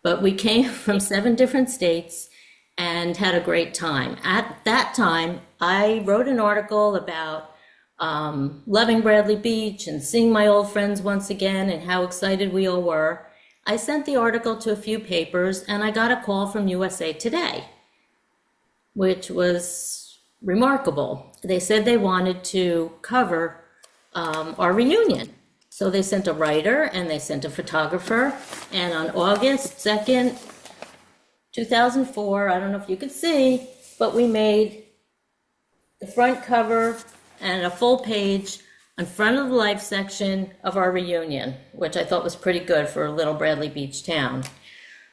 But we came from 7 different states and had a great time. At that time, I wrote an article about loving Bradley Beach and seeing my old friends once again and how excited we all were. I sent the article to a few papers and I got a call from USA Today, which was remarkable. They said they wanted to cover our reunion. So they sent a writer and they sent a photographer. And on August 2nd, 2004, I don't know if you could see, but we made the front cover and a full page on front of the life section of our reunion, which I thought was pretty good for a little Bradley Beach town.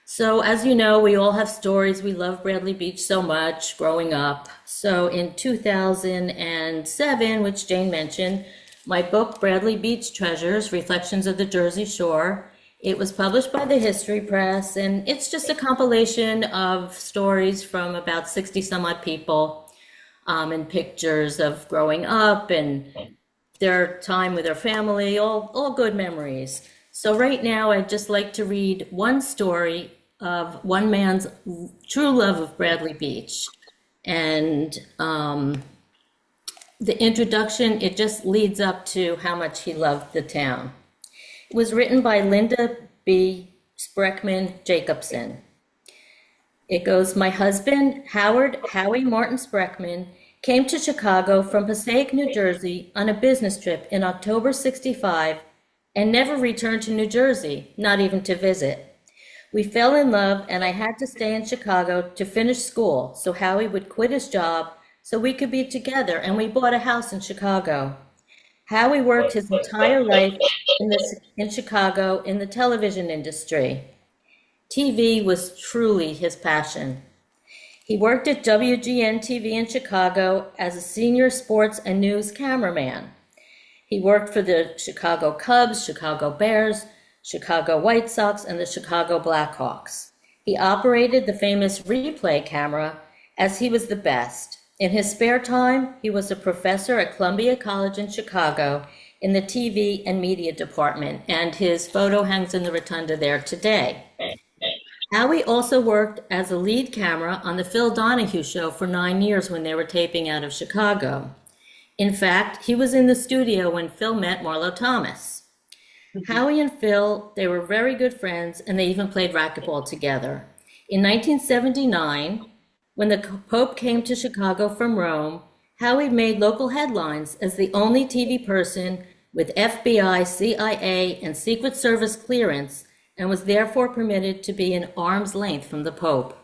So as you know, we all have stories. We love Bradley Beach so much growing up. So in 2007, which Jane mentioned, my book, Bradley Beach Treasures, Reflections of the Jersey Shore, it was published by the History Press, and it's just a compilation of stories from about 60 some odd people, and pictures of growing up and their time with their family, all good memories. So right now, I'd just like to read one story of one man's true love of Bradley Beach. And the introduction, it just leads up to how much he loved the town. It was written by Linda B. Spreckman Jacobson. It goes, my husband, Howie Martin Spreckman, came to Chicago from Passaic, New Jersey on a business trip in October '65 and never returned to New Jersey, not even to visit. We fell in love and I had to stay in Chicago to finish school so Howie would quit his job so we could be together, and we bought a house in Chicago. Howie worked his entire life in Chicago in the television industry. TV was truly his passion. He worked at WGN TV in Chicago as a senior sports and news cameraman. He worked for the Chicago Cubs, Chicago Bears, Chicago White Sox, and the Chicago Blackhawks. He operated the famous replay camera as he was the best. In his spare time, he was a professor at Columbia College in Chicago in the TV and media department, and his photo hangs in the rotunda there today. Howie also worked as a lead camera on the Phil Donahue Show for 9 years when they were taping out of Chicago. In fact, he was in the studio when Phil met Marlo Thomas. Howie and Phil, they were very good friends, and they even played racquetball together. In 1979, when the Pope came to Chicago from Rome, Howie made local headlines as the only TV person with FBI, CIA, and Secret Service clearance, and was therefore permitted to be an arm's length from the Pope.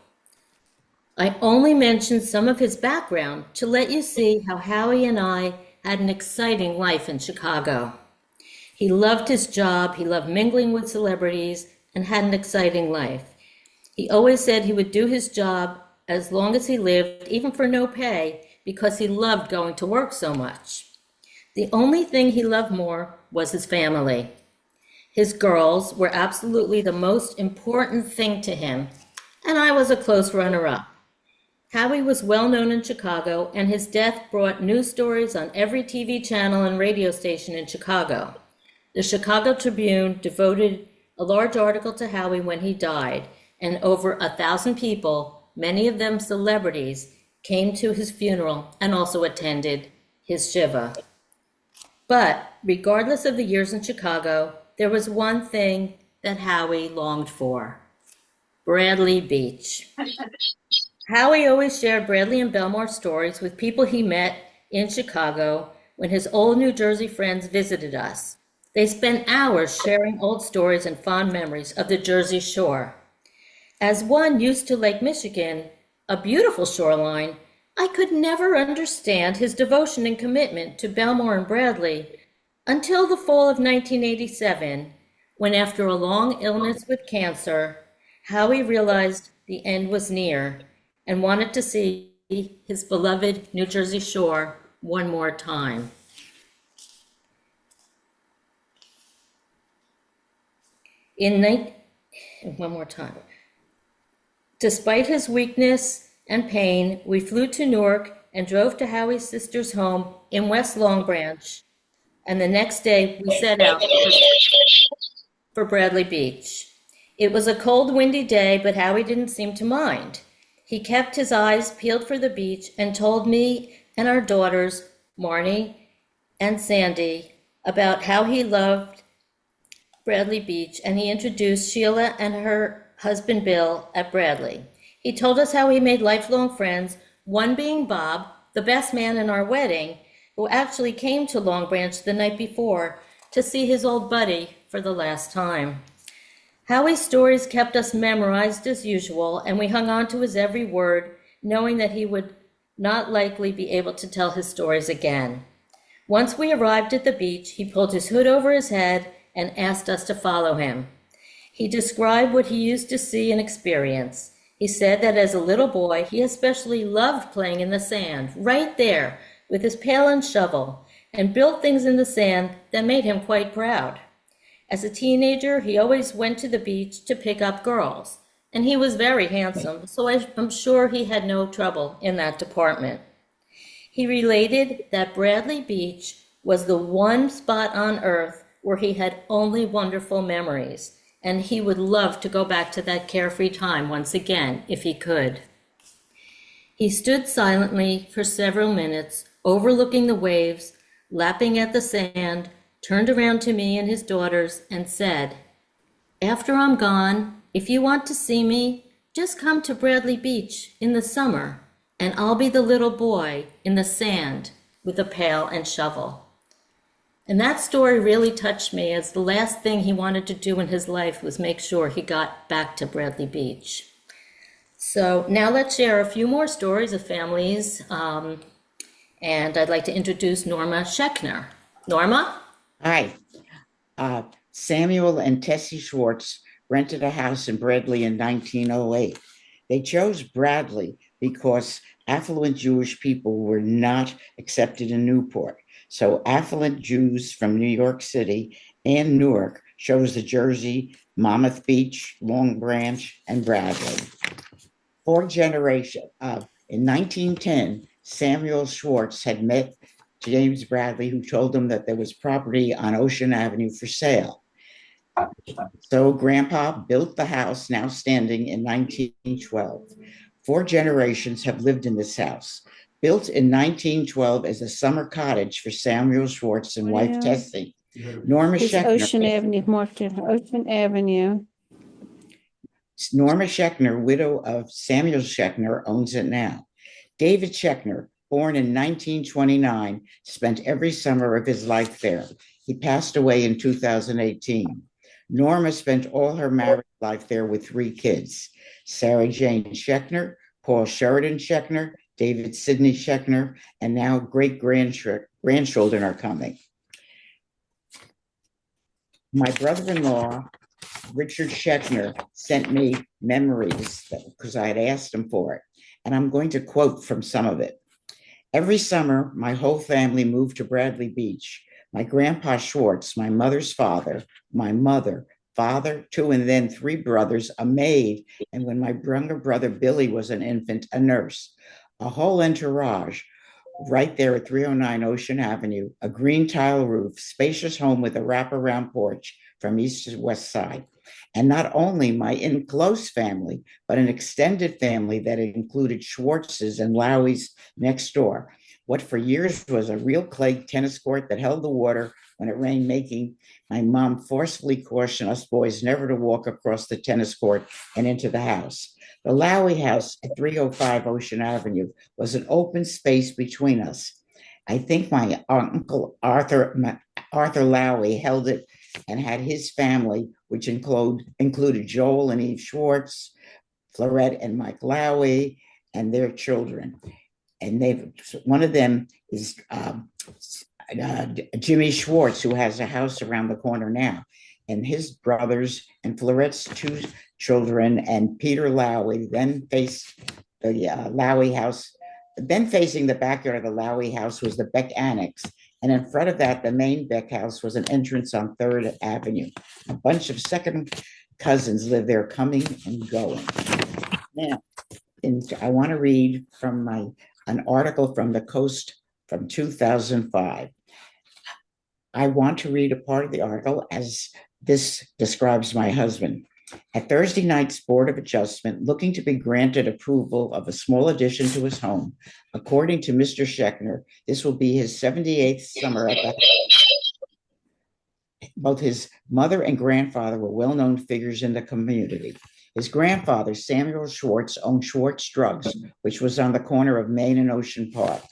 I only mentioned some of his background to let you see how Howie and I had an exciting life in Chicago. He loved his job, he loved mingling with celebrities, and had an exciting life. He always said he would do his job as long as he lived, even for no pay, because he loved going to work so much. The only thing he loved more was his family. His girls were absolutely the most important thing to him, and I was a close runner-up. Howie was well known in Chicago, and his death brought news stories on every TV channel and radio station in Chicago. The Chicago Tribune devoted a large article to Howie when he died, and over 1,000 people, many of them celebrities, came to his funeral and also attended his shiva. But regardless of the years in Chicago, there was one thing that Howie longed for: Bradley Beach. Howie always shared Bradley and Belmore stories with people he met in Chicago when his old New Jersey friends visited us. They spent hours sharing old stories and fond memories of the Jersey Shore. As one used to Lake Michigan, a beautiful shoreline, I could never understand his devotion and commitment to Belmore and Bradley until the fall of 1987, when after a long illness with cancer, Howie realized the end was near and wanted to see his beloved New Jersey Shore one more time. One more time. Despite his weakness and pain, we flew to Newark and drove to Howie's sister's home in West Long Branch. And the next day we set out for Bradley Beach. It was a cold, windy day, but Howie didn't seem to mind. He kept his eyes peeled for the beach and told me and our daughters, Marnie and Sandy, about how he loved Bradley Beach, and he introduced Sheila and her husband Bill at Bradley. He told us how he made lifelong friends, one being Bob, the best man in our wedding, who actually came to Long Branch the night before to see his old buddy for the last time. Howie's stories kept us memorized as usual, and we hung on to his every word, knowing that he would not likely be able to tell his stories again. Once we arrived at the beach, he pulled his hood over his head and asked us to follow him. He described what he used to see and experience. He said that as a little boy, he especially loved playing in the sand, right there, with his pail and shovel, and built things in the sand that made him quite proud. As a teenager, he always went to the beach to pick up girls, and he was very handsome, so I'm sure he had no trouble in that department. He related that Bradley Beach was the one spot on earth where he had only wonderful memories, and he would love to go back to that carefree time once again if he could. He stood silently for several minutes, overlooking the waves, lapping at the sand, turned around to me and his daughters and said, "After I'm gone, if you want to see me, just come to Bradley Beach in the summer, and I'll be the little boy in the sand with a pail and shovel." And that story really touched me, as the last thing he wanted to do in his life was make sure he got back to Bradley Beach. So now let's share a few more stories of families, and I'd like to introduce Norma Schechner. Norma? Hi. Samuel and Tessie Schwartz rented a house in Bradley in 1908. They chose Bradley because affluent Jewish people were not accepted in Newport. So affluent Jews from New York City and Newark chose the Jersey, Monmouth Beach, Long Branch, and Bradley. In 1910, Samuel Schwartz had met James Bradley, who told him that there was property on Ocean Avenue for sale. So Grandpa built the house now standing in 1912. 4 generations have lived in this house. Built in 1912 as a summer cottage for Samuel Schwartz and wife Tessie. Norma Schechner. Ocean Avenue, Martin, Ocean Avenue. Norma Schechner, widow of Samuel Schechner, owns it now. David Schechner, born in 1929, spent every summer of his life there. He passed away in 2018. Norma spent all her married life there with 3 kids: Sarah Jane Schechner, Paul Sheridan Schechner, David Sidney Schechner, and now great-grandchildren are coming. My brother-in-law, Richard Schechner, sent me memories because I had asked him for it. And I'm going to quote from some of it. "Every summer, my whole family moved to Bradley Beach. My grandpa Schwartz, my mother's father, my mother, father, 2 and then 3 brothers, a maid, and when my younger brother Billy was an infant, a nurse. A whole entourage right there at 309 Ocean Avenue, a green tile roof, spacious home with a wraparound porch from east to west side. And not only my in-close family, but an extended family that included Schwartzes and Loweys next door. What for years was a real clay tennis court that held the water when it rained, making my mom forcefully caution us boys never to walk across the tennis court and into the house. The Lowery house at 305 Ocean Avenue was an open space between us. I think my uncle Arthur Lowery held it and had his family, which included Joel and Eve Schwartz, Florette and Mike Lowery, and their children. And one of them is Jimmy Schwartz, who has a house around the corner now, and his brothers and Florette's 2 children, and Peter Lowery then faced the Lowery house. Then facing the backyard of the Lowery house was the Beck Annex. And in front of that, the main Beck house was an entrance on 3rd Avenue. A bunch of second cousins lived there, coming and going. Now, I want to read from an article from the Coast from 2005. I want to read a part of the article as this describes my husband. At Thursday night's Board of Adjustment, looking to be granted approval of a small addition to his home, according to Mr. Schechner, this will be his 78th summer at the both his mother and grandfather were well-known figures in the community. His grandfather, Samuel Schwartz, owned Schwartz Drugs, which was on the corner of Main and Ocean Park.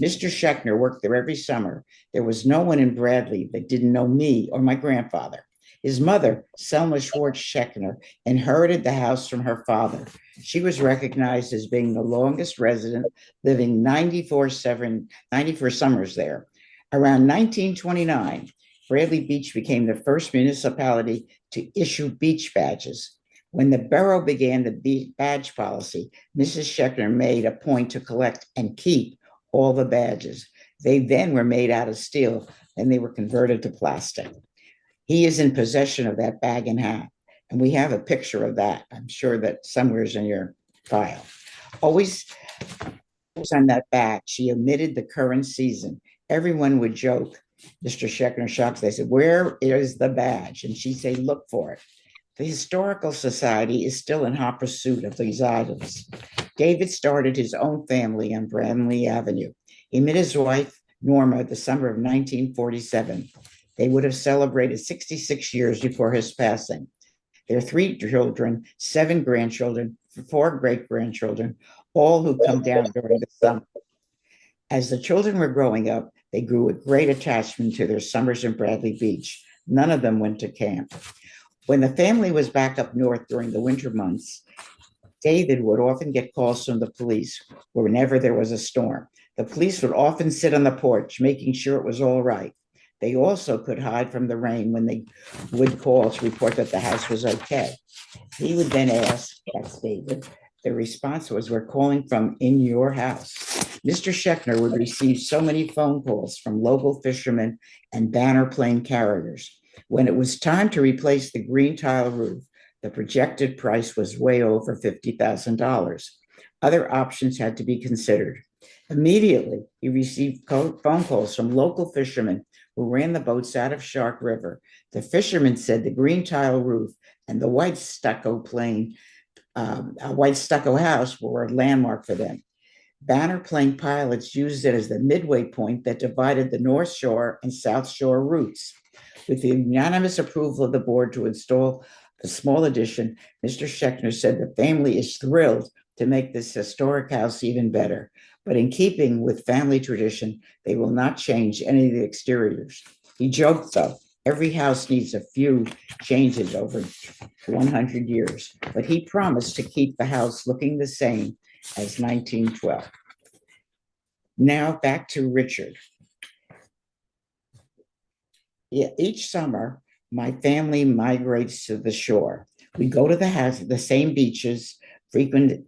Mr. Schechner worked there every summer. There was no one in Bradley that didn't know me or my grandfather. His mother, Selma Schwartz Schechner, inherited the house from her father. She was recognized as being the longest resident, living 94 summers there. Around 1929, Bradley Beach became the first municipality to issue beach badges. When the borough began the badge policy, Mrs. Schechner made a point to collect and keep all the badges. They then were made out of steel and they were converted to plastic. He is in possession of that bag and hat, and we have a picture of that. I'm sure that somewhere's in your file. Always on that bag, she omitted the current season. Everyone would joke. Mr. Schechner shocks. They said, "Where is the badge?" And she'd say, "Look for it." The Historical Society is still in hot pursuit of these items. David started his own family on Bradley Avenue. He met his wife, Norma, the summer of 1947. They would have celebrated 66 years before his passing. Their 3 children, 7 grandchildren, 4 great-grandchildren, all who come down during the summer. As the children were growing up, they grew a great attachment to their summers in Bradley Beach. None of them went to camp. When the family was back up north during the winter months, David would often get calls from the police whenever there was a storm. The police would often sit on the porch, making sure it was all right. They also could hide from the rain when they would call to report that the house was okay. He would then ask, that's David. The response was, "We're calling from in your house." Mr. Schechner would receive so many phone calls from local fishermen and banner plane carriers. When it was time to replace the green tile roof, the projected price was way over $50,000. Other options had to be considered. Immediately, he received phone calls from local fishermen who ran the boats out of Shark River. The fishermen said the green tile roof and the white stucco a white stucco house were a landmark for them. Banner plane pilots used it as the midway point that divided the North Shore and South Shore routes. With the unanimous approval of the board to install the small addition, Mr. Schechner said the family is thrilled to make this historic house even better. But in keeping with family tradition, they will not change any of the exteriors. He joked, though, every house needs a few changes over 100 years, but he promised to keep the house looking the same as 1912. Now back to Richard. Each summer, my family migrates to the shore. We go to the house, the same beaches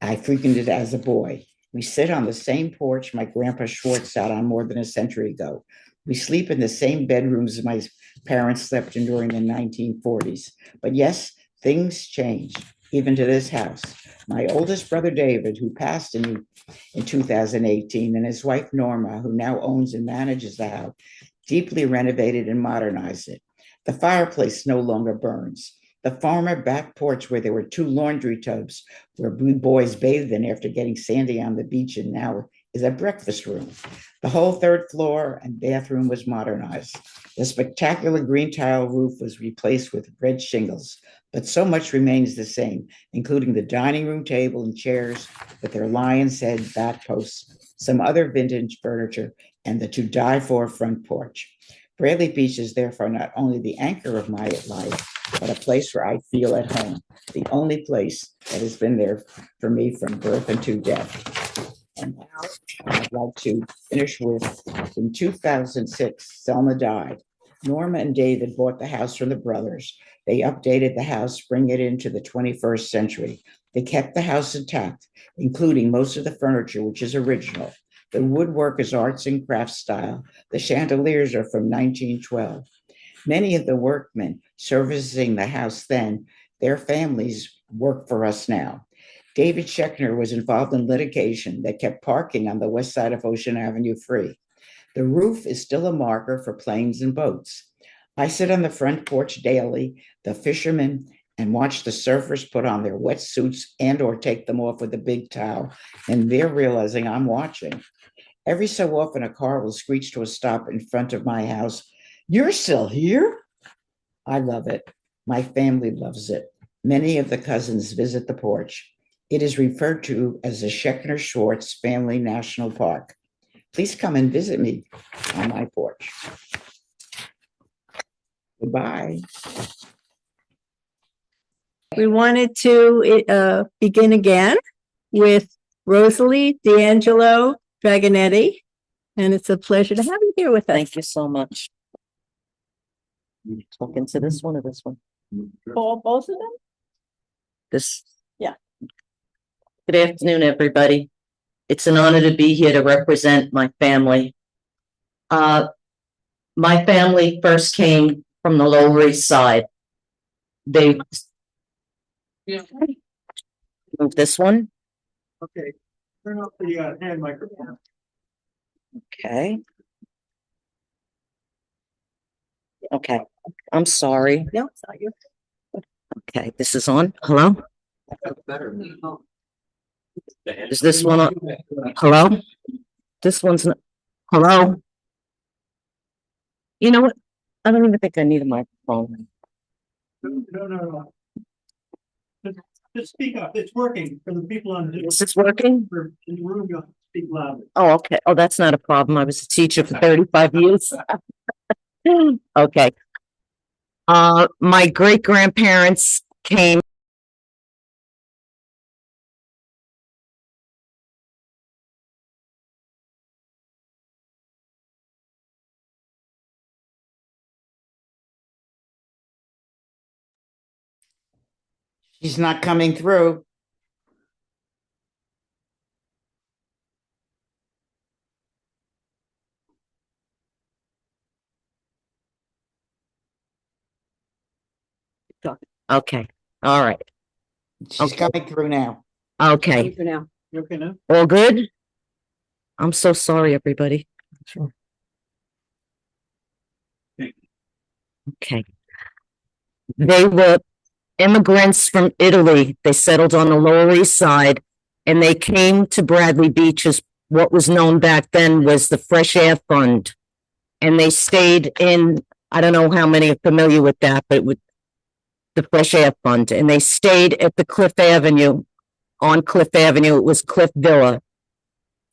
I frequented as a boy. We sit on the same porch my grandpa Schwartz sat on more than a century ago. We sleep in the same bedrooms my parents slept in during the 1940s. But yes, things change, even to this house. My oldest brother David, who passed in 2018, and his wife Norma, who now owns and manages the house, deeply renovated and modernized it. The fireplace no longer burns. The former back porch where there were 2 laundry tubs where blue boys bathed in after getting sandy on the beach and now is a breakfast room. The whole 3rd floor and bathroom was modernized. The spectacular green tile roof was replaced with red shingles, but so much remains the same, including the dining room table and chairs with their lion's head back posts, some other vintage furniture, and the to die for front porch. Bradley Beach is therefore not only the anchor of my life, but a place where I feel at home, the only place that has been there for me from birth unto death. And now I'd like to finish with, in 2006, Selma died. Norma and David bought the house from the brothers. They updated the house, bringing it into the 21st century. They kept the house intact, including most of the furniture, which is original. The woodwork is arts and crafts style. The chandeliers are from 1912. Many of the workmen servicing the house then, their families work for us now. David Schechner was involved in litigation that kept parking on the west side of Ocean Avenue free. The roof is still a marker for planes and boats. I sit on the front porch daily. The fishermen and watch the surfers put on their wetsuits and or take them off with a big towel. And they're realizing I'm watching. Every so often, a car will screech to a stop in front of my house. You're still here? I love it. My family loves it. Many of the cousins visit the porch. It is referred to as the Schechner Schwartz Family National Park. Please come and visit me on my porch. Goodbye. We wanted to begin again with Rosalie D'Angelo Dragonetti, and it's a pleasure to have you here with us. Thank you so much. Talk into this one or this one? Both of them? This? Yeah. Good afternoon, everybody. It's an honor to be here to represent my family. My family first came from the Lower East Side. They move this one. Okay, turn off the hand microphone. Okay. Okay, I'm sorry. No, it's not you. Okay, this is on. Hello? Is this one on? Hello? This one's not. Hello? You know what? I don't even think I need a microphone. No. Just speak up. It's working for the people on the. Is this working? In the room, you'll speak loudly. Oh, okay. Oh, that's not a problem. I was a teacher for 35 years. Okay. My great grandparents came. She's not coming through. Okay. All right. She's Okay. coming through now. Okay. For now. You okay now? All good? I'm so sorry, everybody. Sure. Okay. They were immigrants from Italy. They settled on the Lower East Side and they came to Bradley Beach as what was known back then was the Fresh Air Fund. And they stayed in, I don't know how many are familiar with that, but with the Fresh Air Fund. And they stayed at the Cliff Avenue. On Cliff Avenue, it was Cliff Villa.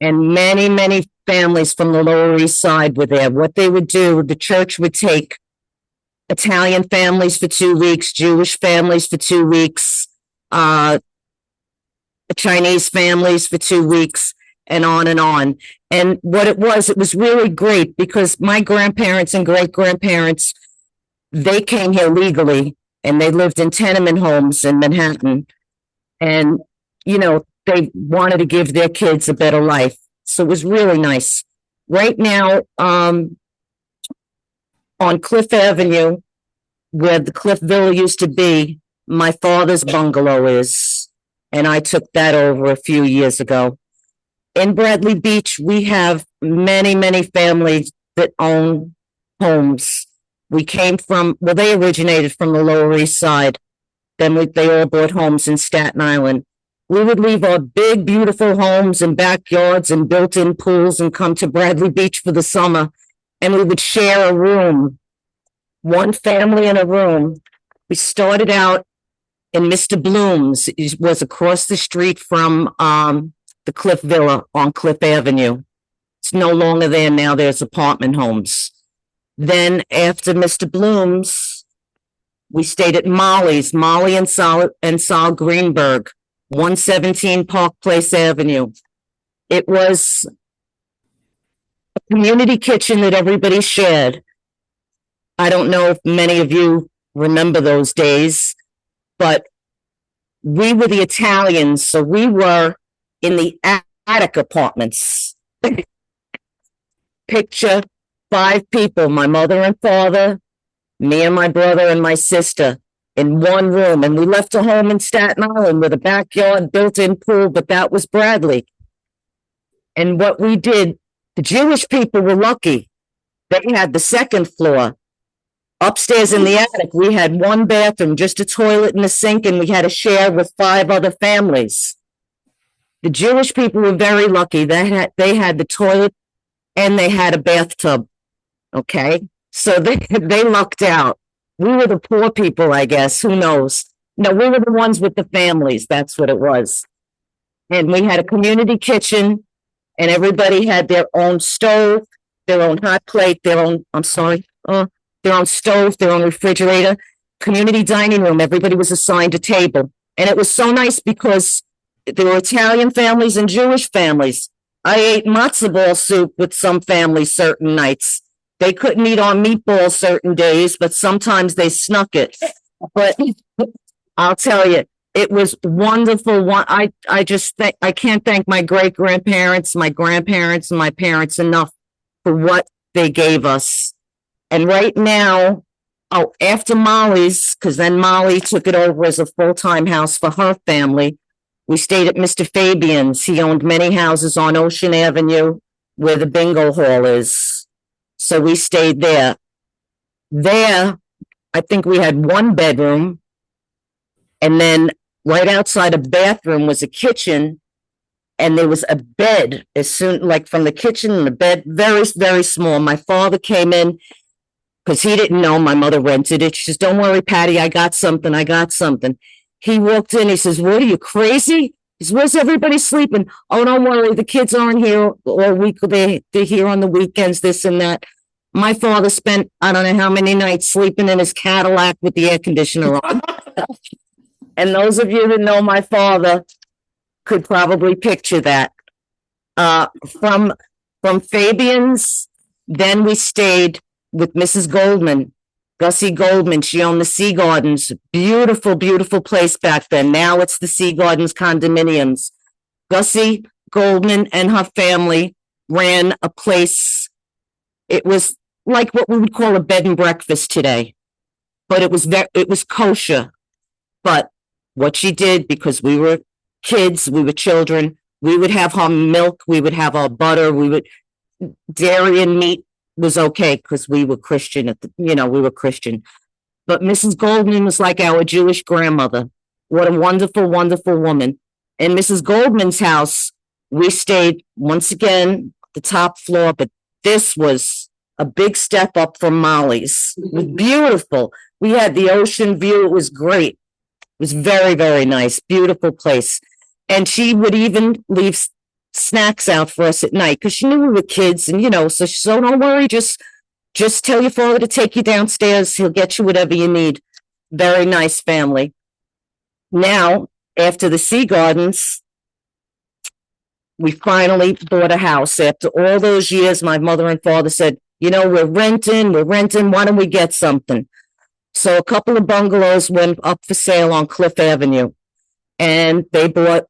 And many, many families from the Lower East Side were there. What they would do, the church would take Italian families for 2 weeks, Jewish families for 2 weeks, Chinese families for 2 weeks, and on and on. And what it was really great because my grandparents and great grandparents, they came here legally and they lived in tenement homes in Manhattan. And, you know, they wanted to give their kids a better life. So it was really nice. Right now, on Cliff Avenue, where the Cliff Villa used to be, my father's bungalow is, and I took that over a few years ago. In Bradley Beach, we have many, many families that own homes. We came from, well, they originated from the Lower East Side. Then they all bought homes in Staten Island. We would leave our big, beautiful homes and backyards and built-in pools and come to Bradley Beach for the summer. And we would share a room, one family in a room. We started out in Mr. Bloom's. It was across the street from the Cliff Villa on Cliff Avenue. It's no longer there now. There's apartment homes. Then after Mr. Bloom's, we stayed at Molly and Sol Greenberg, 117 Park Place Avenue. It was a community kitchen that everybody shared. I don't know if many of you remember those days, but we were the Italians, so we were in the attic apartments. Picture 5 people, my mother and father, me and my brother and my sister in one room. And we left a home in Staten Island with a backyard, built-in pool, but that was Bradley. And what we did, the Jewish people were lucky. They had the second floor Upstairs in the attic, we had one bathroom, just a toilet and a sink, and we had to share with 5 other families. The Jewish people were very lucky. They had the toilet and they had a bathtub. Okay, so they lucked out. We were the poor people, I guess. Who knows? No, we were the ones with the families. That's what it was. And we had a community kitchen, and everybody had their own stove, their own hot plate, their own stove, their own refrigerator, community dining room. Everybody was assigned a table. And it was so nice because there were Italian families and Jewish families. I ate matzo ball soup with some families certain nights. They couldn't eat on meatballs certain days, but sometimes they snuck it. But I'll tell you, it was wonderful. I can't thank my great grandparents, my grandparents, and my parents enough for what they gave us. And right now, after Molly's, because then Molly took it over as a full-time house for her family, we stayed at Mr. Fabian's. He owned many houses on Ocean Avenue where the bingo hall is. So we stayed there. There, I think we had 1 bedroom. And then right outside a bathroom was a kitchen. And there was a bed like from the kitchen and the bed, very, very small. My father came in because he didn't know my mother rented it. She says, "Don't worry, Patty, I got something. He walked in, he says, "What, are you crazy?" He says, "Where's everybody sleeping?" "Oh, don't worry, the kids aren't here all week. They're here on the weekends, this and that." My father spent, I don't know how many nights sleeping in his Cadillac with the air conditioner on. And those of you that know my father could probably picture that. From Fabian's, then we stayed with Mrs. Goldman, Gussie Goldman. She owned the Sea Gardens. Beautiful, beautiful place back then. Now it's the Sea Gardens condominiums. Gussie Goldman and her family ran a place. It was like what we would call a bed and breakfast today, but it was kosher. But what she did, because we were kids, we were children, we would have our milk, we would have our butter, dairy and meat was okay because we were Christian we were Christian. But Mrs. Goldman was like our Jewish grandmother. What a wonderful, wonderful woman. In Mrs. Goldman's house, we stayed once again the top floor, but this was a big step up from Molly's. It was beautiful. We had the ocean view. It was great. It was very, very nice. Beautiful place. And she would even leave snacks out for us at night because she knew we were kids, and so she said, "Oh, don't worry, just tell your father to take you downstairs. He'll get you whatever you need." Very nice family. Now, after the Sea Gardens, we finally bought a house. After all those years, my mother and father said, we're renting. Why don't we get something? So a couple of bungalows went up for sale on Cliff Avenue, and they bought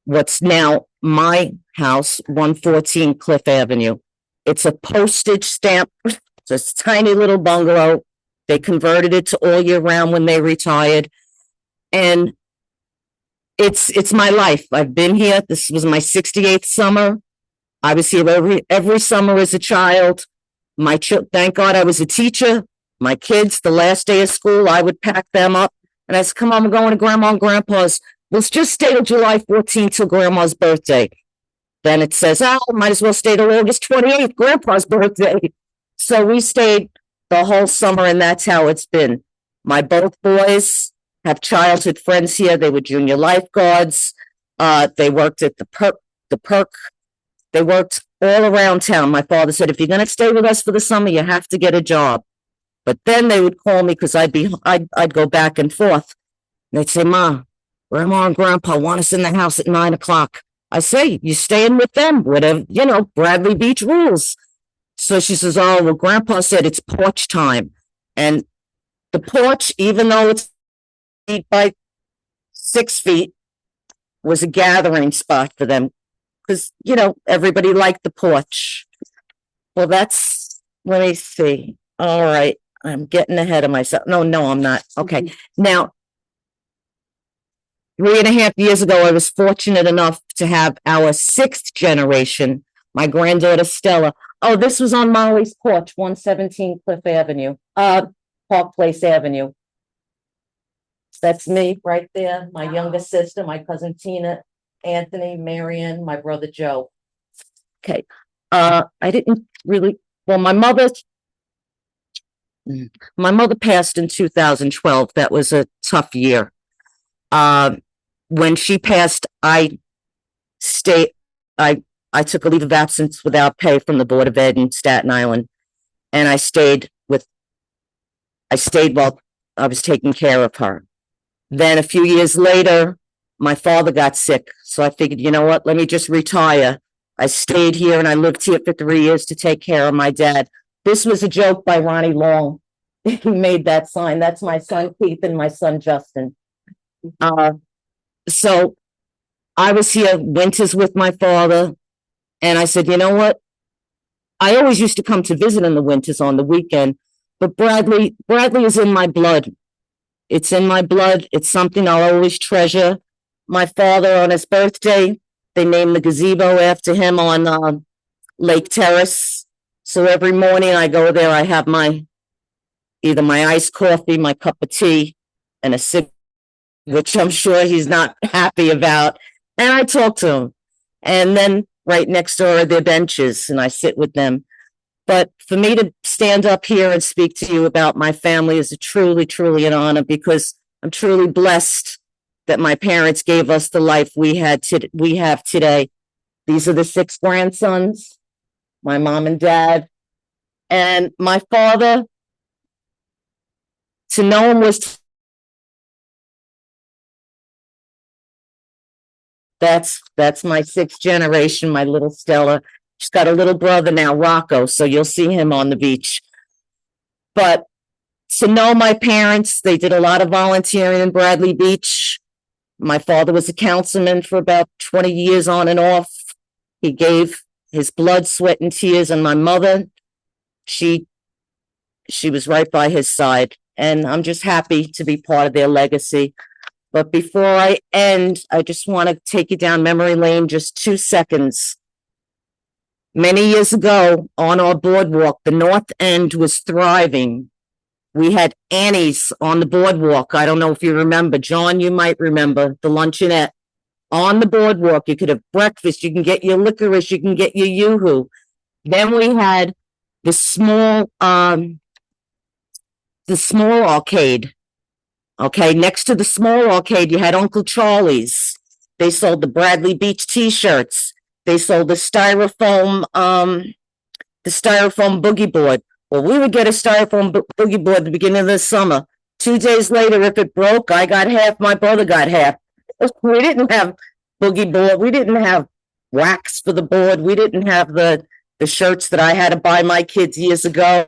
what's now my house, 114 Cliff Avenue. It's a postage stamp. It's a tiny little bungalow. They converted it to all year round when they retired. And it's my life. I've been here. This was my 68th summer. I was here every summer as a child. Thank God I was a teacher. My kids, the last day of school, I would pack them up. And I said, "Come on, we're going to Grandma and Grandpa's. Let's just stay till July 14th till Grandma's birthday." Then it says, might as well stay till August 28th, Grandpa's birthday. So we stayed the whole summer, and that's how it's been. Both boys have childhood friends here. They were junior lifeguards. They worked at the perk. They worked all around town. My father said, "If you're going to stay with us for the summer, you have to get a job." But then they would call me because I'd go back and forth. And they'd say, "Ma, Grandma and Grandpa want us in the house at 9:00. I say, "You staying with them, whatever, Bradley Beach rules." So she says, "Oh, well, Grandpa said it's porch time." And the porch, even though it's 8 by 6 feet, was a gathering spot for them because, everybody liked the porch. Well, let me see. All right. I'm getting ahead of myself. No, I'm not. Okay. Now, 3.5 years ago, I was fortunate enough to have our 6th generation, my granddaughter Stella. Oh, this was on Molly's porch, 117 Cliff Avenue. Park Place Avenue. That's me right there, my younger sister, my cousin Tina, Anthony, Marion, my brother Joe. Okay, I didn't really, well, my mother passed in 2012. That was a tough year. When she passed, stayed, I took a leave of absence without pay from the Board of Ed in Staten Island. And I stayed while I was taking care of her. Then a few years later, my father got sick. So I figured, you know what, let me just retire. I stayed here and I lived here for 3 years to take care of my dad. This was a joke by Ronnie Long. He made that sign. That's my son Keith and my son Justin. So I was here winters with my father. And I said, you know what? I always used to come to visit in the winters on the weekend, but Bradley is in my blood. It's in my blood. It's something I'll always treasure. My father, on his birthday, they named the gazebo after him on Lake Terrace. So every morning I go there, I have either my iced coffee, my cup of tea, and a sip, which I'm sure he's not happy about. And I talk to him. And then right next door are their benches, and I sit with them. But for me to stand up here and speak to you about my family is a truly, truly an honor, because I'm truly blessed that my parents gave us the life we have today. These are the 6 grandsons, my mom and dad, and my father. To know him was that's my 6th generation, my little Stella. She's got a little brother now, Rocco, so you'll see him on the beach. But to know my parents, they did a lot of volunteering in Bradley Beach. My father was a councilman for about 20 years on and off. He gave his blood, sweat, and tears. And my mother, she was right by his side. And I'm just happy to be part of their legacy. But before I end, I just want to take you down memory lane just 2 seconds. Many years ago on our boardwalk, the North End was thriving. We had Annie's on the boardwalk. I don't know if you remember. John, you might remember the luncheonette on the boardwalk. You could have breakfast. You can get your licorice. You can get your yoo-hoo. Then we had the small arcade. Okay, next to the small arcade, you had Uncle Charlie's. They sold the Bradley Beach t-shirts. They sold the styrofoam boogie board. Well, we would get a styrofoam boogie board at the beginning of the summer. 2 days later, if it broke, I got half, my brother got half. We didn't have boogie board. We didn't have wax for the board. We didn't have the shirts that I had to buy my kids years ago.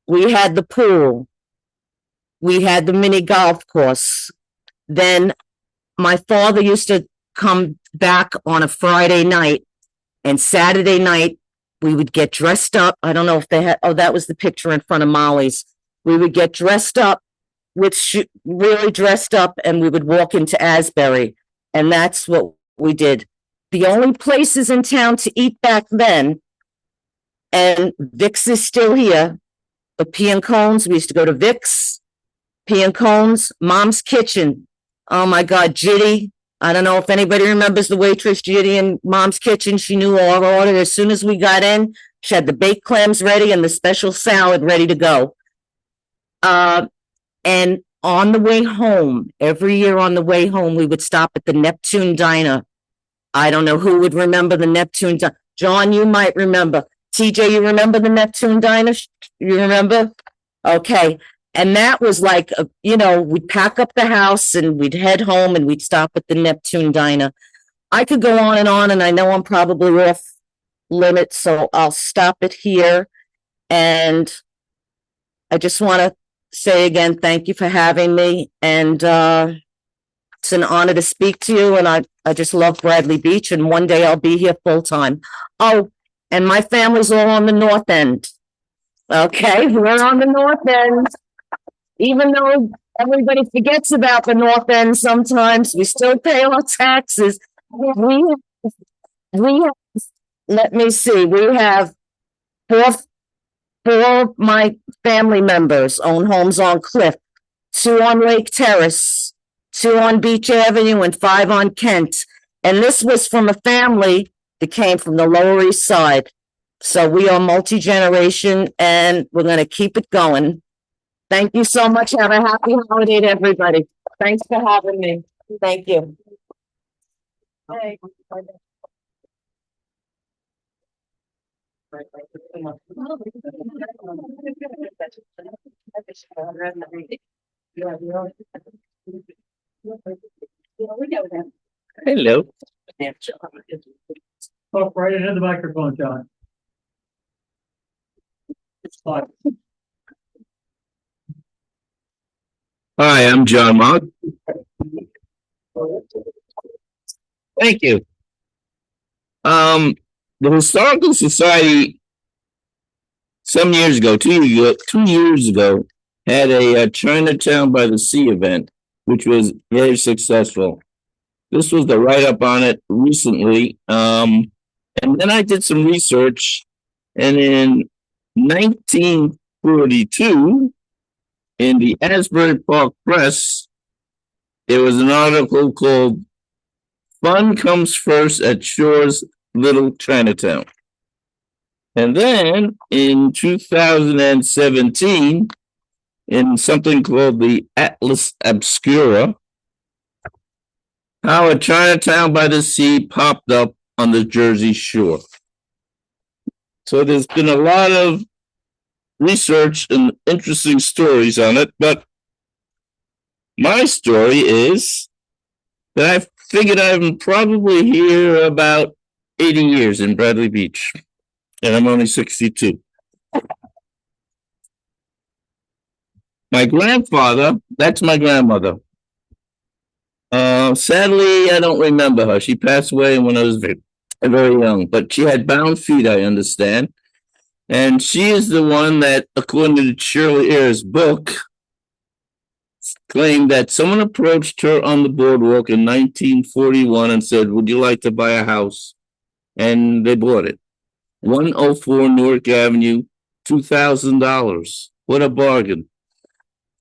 We had the pool. We had the mini golf course. Then my father used to come back on a Friday night, and Saturday night we would get dressed up. I don't know if they had, oh, that was the picture in front of Molly's. We would get dressed up really dressed up, and we would walk into Asbury. And that's what we did. The only places in town to eat back then, and Vic's is still here, but Pea and Cones, we used to go to Vic's, Pea and Cones, Mom's Kitchen. Oh my God, Jitty. I don't know if anybody remembers the waitress, Jitty, in Mom's Kitchen. She knew our order. As soon as we got in, she had the baked clams ready and the special salad ready to go. And on the way home, every year on the way home, we would stop at the Neptune Diner. I don't know who would remember the Neptune Diner. John, you might remember. TJ, you remember the Neptune Diner? You remember? Okay. And that was like, we'd pack up the house and we'd head home and we'd stop at the Neptune Diner. I could go on, and I know I'm probably off limit, so I'll stop it here. And I just want to say again, thank you for having me. And it's an honor to speak to you. And I just love Bradley Beach. And one day I'll be here full time. Oh, and my family's all on the North End. Okay, we're on the North End. Even though everybody forgets about the North End sometimes, we still pay our taxes. We have let me see, we have four, four of my family members own homes on Cliff, two on Lake Terrace, two on Beach Avenue, and five on Kent. And this was from a family that came from the Lower East Side. So we are multi-generation and we're going to keep it going. Thank you so much. Have a happy holiday to everybody. Thanks for having me. Thank you. Hello. Talk right into the microphone, John. Fine. Hi, I'm John Mott. Thank you. The Historical Society some years ago, 2 years ago, had a Chinatown by the Sea event, which was very successful. This was the write-up on it recently. And then I did some research, and in 1942, in the Asbury Park Press, there was an article called "Fun Comes First at Shore's Little Chinatown." And then in 2017, in something called the Atlas Obscura, how a Chinatown by the Sea popped up on the Jersey Shore. So there's been a lot of research and interesting stories on it, but my story is that I figured I'm probably here about 80 years in Bradley Beach, and I'm only 62. My grandfather, that's my grandmother. Sadly, I don't remember her. She passed away when I was very, very young, but she had bound feet, I understand. And she is the one that, according to Shirley Ayer's book, claimed that someone approached her on the boardwalk in 1941 and said, "Would you like to buy a house?" And they bought it. 104 Newark Avenue, $2,000. What a bargain.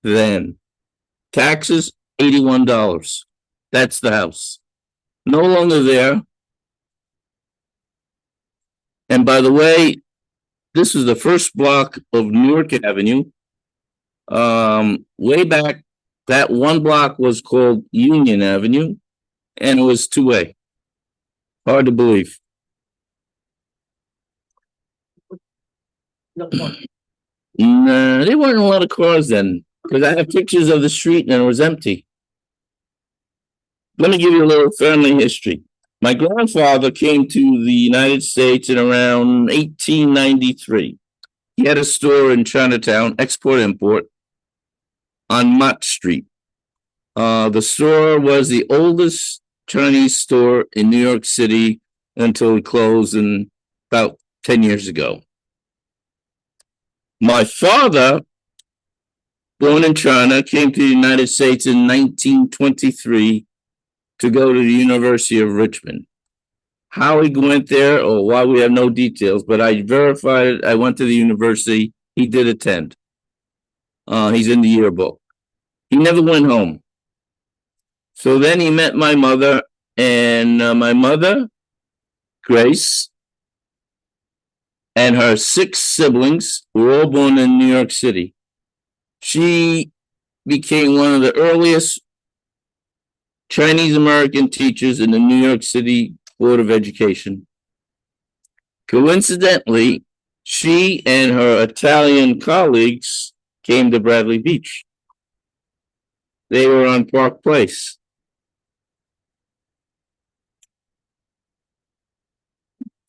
Then, taxes, $81. That's the house. No longer there. And by the way, this is the first block of Newark Avenue. Way back, that one block was called Union Avenue, and it was two-way. Hard to believe. Nah, there weren't a lot of cars then, because I have pictures of the street and it was empty. Let me give you a little family history. My grandfather came to the United States in around 1893. He had a store in Chinatown, export-import, on Mott Street. The store was the oldest Chinese store in New York City until it closed in about 10 years ago. My father, born in China, came to the United States in 1923 to go to the University of Richmond. How he went there or why, we have no details, but I verified it. I went to the university. He did attend. He's in the yearbook. He never went home. So then he met my mother, and my mother, Grace, and her 6 siblings were all born in New York City. She became one of the earliest Chinese American teachers in the New York City Board of Education. Coincidentally, she and her Italian colleagues came to Bradley Beach. They were on Park Place.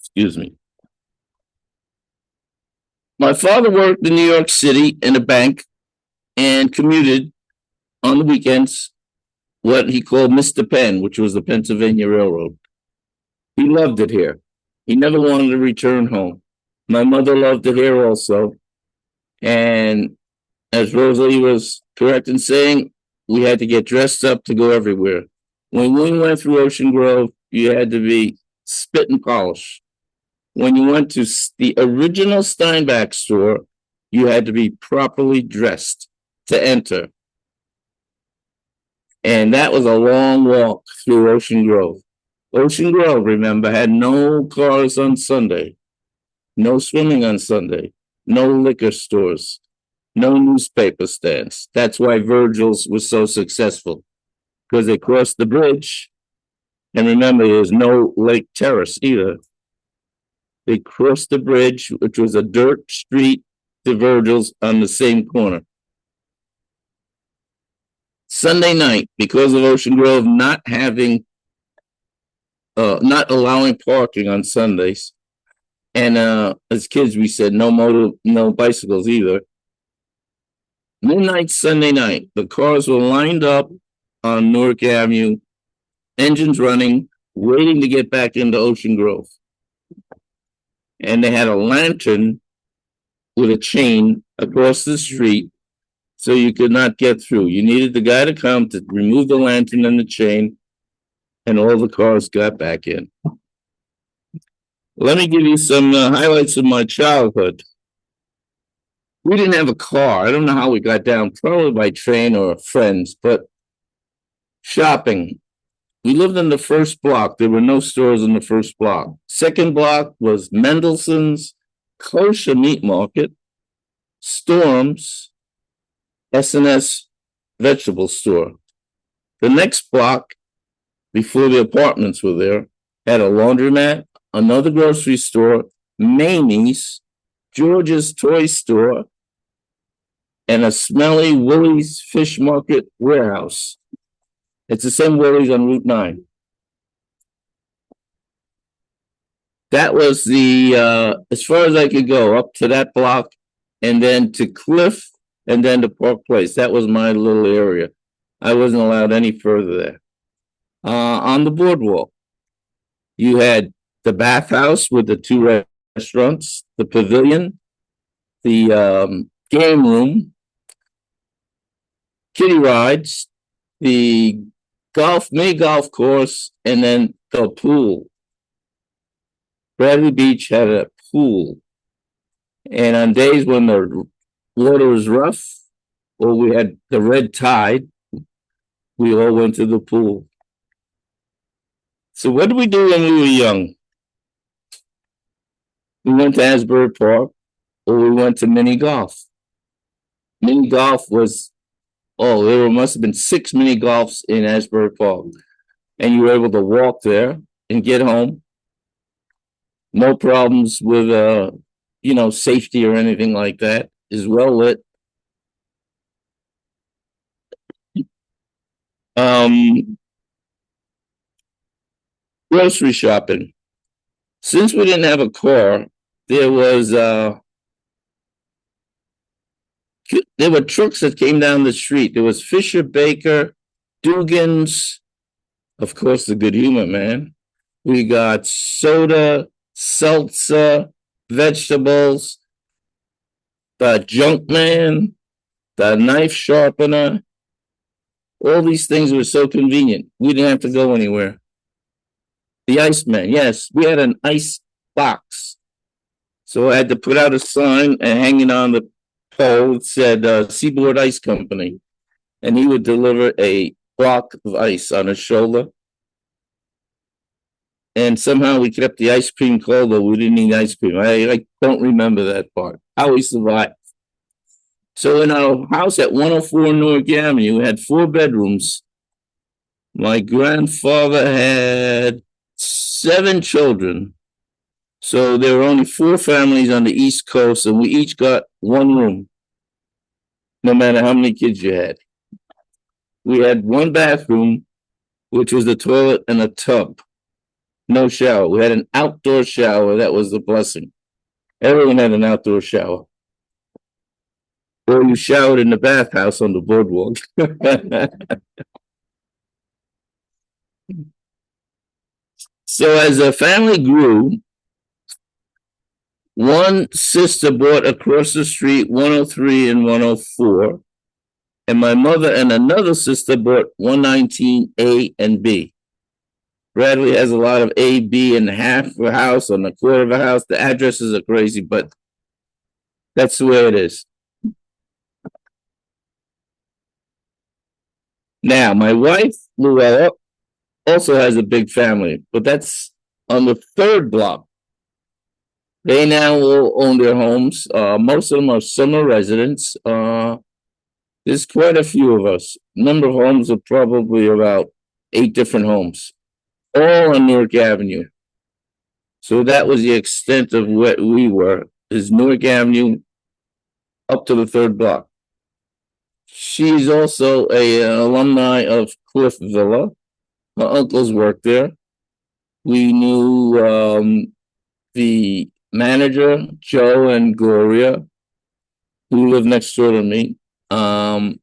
Excuse me. My father worked in New York City in a bank and commuted on the weekends what he called Mr. Penn, which was the Pennsylvania Railroad. He loved it here. He never wanted to return home. My mother loved it here also. And as Rosalie was correct in saying, we had to get dressed up to go everywhere. When we went through Ocean Grove, you had to be spit and polish. when you went to the original Steinbach store, you had to be properly dressed to enter. And that was a long walk through Ocean Grove. Ocean Grove, remember, had no cars on Sunday, no swimming on Sunday, no liquor stores, no newspaper stands. That's why Virgil's was so successful, because they crossed the bridge. And remember, there was no Lake Terrace either. They crossed the bridge, which was a dirt street, to Virgil's on the same corner. Sunday night, because of Ocean Grove not allowing parking on Sundays, and as kids we said no bicycles either. Midnight Sunday night, the cars were lined up on Newark Avenue, engines running, waiting to get back into Ocean Grove. And they had a lantern with a chain across the street so you could not get through. You needed the guy to come to remove the lantern and the chain, and all the cars got back in. Let me give you some highlights of my childhood. We didn't have a car. I don't know how we got down, probably by train or friends, but shopping. We lived in the first block. There were no stores in the first block. Second block was Mendelssohn's, Kosher Meat Market, Storm's, S&S Vegetable Store. The next block, before the apartments were there, had a laundromat, another grocery store, Mamie's, George's Toy Store, and a smelly Willie's Fish Market warehouse. It's the same Willie's on Route 9. That was the, as far as I could go, up to that block, and then to Cliff, and then to Park Place. That was my little area. I wasn't allowed any further there. On the boardwalk, you had the bathhouse with the two restaurants, the pavilion, the game room, kiddie rides, the mini golf course, and then the pool. Bradley Beach had a pool. And on days when the water was rough, or we had the red tide, we all went to the pool. So what did we do when we were young? We went to Asbury Park, or we went to mini golf. Mini golf was, there must have been 6 mini golfs in Asbury Park. And you were able to walk there and get home. No problems with, safety or anything like that. Is well lit. Grocery shopping. Since we didn't have a car, there were trucks that came down the street. There was Fisher Baker, Dugan's, of course, the Good Humor Man. We got soda, seltzer, vegetables, the Junk Man, the knife sharpener. All these things were so convenient. We didn't have to go anywhere. The Iceman, yes, we had an ice box. So I had to put out a sign and hang it on the pole that said Seaboard Ice Company. And he would deliver a block of ice on his shoulder. And somehow we kept the ice cream cold, though we didn't eat ice cream. I don't remember that part. How we survived. So in our house at 104 Newark Avenue, we had 4 bedrooms. My grandfather had 7 children. So there were only 4 families on the East Coast, and we each got 1 room, no matter how many kids you had. We had 1 bathroom, which was the toilet and a tub. No shower. We had an outdoor shower. That was the blessing. Everyone had an outdoor shower. Or you showered in the bathhouse on the boardwalk. So as the family grew, one sister bought across the street 103 and 104, and my mother and another sister bought 119A and B. Bradley has a lot of A, B, and half of a house and a quarter of a house. The addresses are crazy, but that's the way it is. Now, my wife, Luella, also has a big family, but that's on the third block. They now all own their homes. Most of them are summer residents. There's quite a few of us. Number of homes are probably about 8 different homes, all on Newark Avenue. So that was the extent of what we were, is Newark Avenue up to the third block. She's also an alumni of Cliff Villa. Her uncles worked there. We knew the manager, Joe and Gloria, who live next door to me. And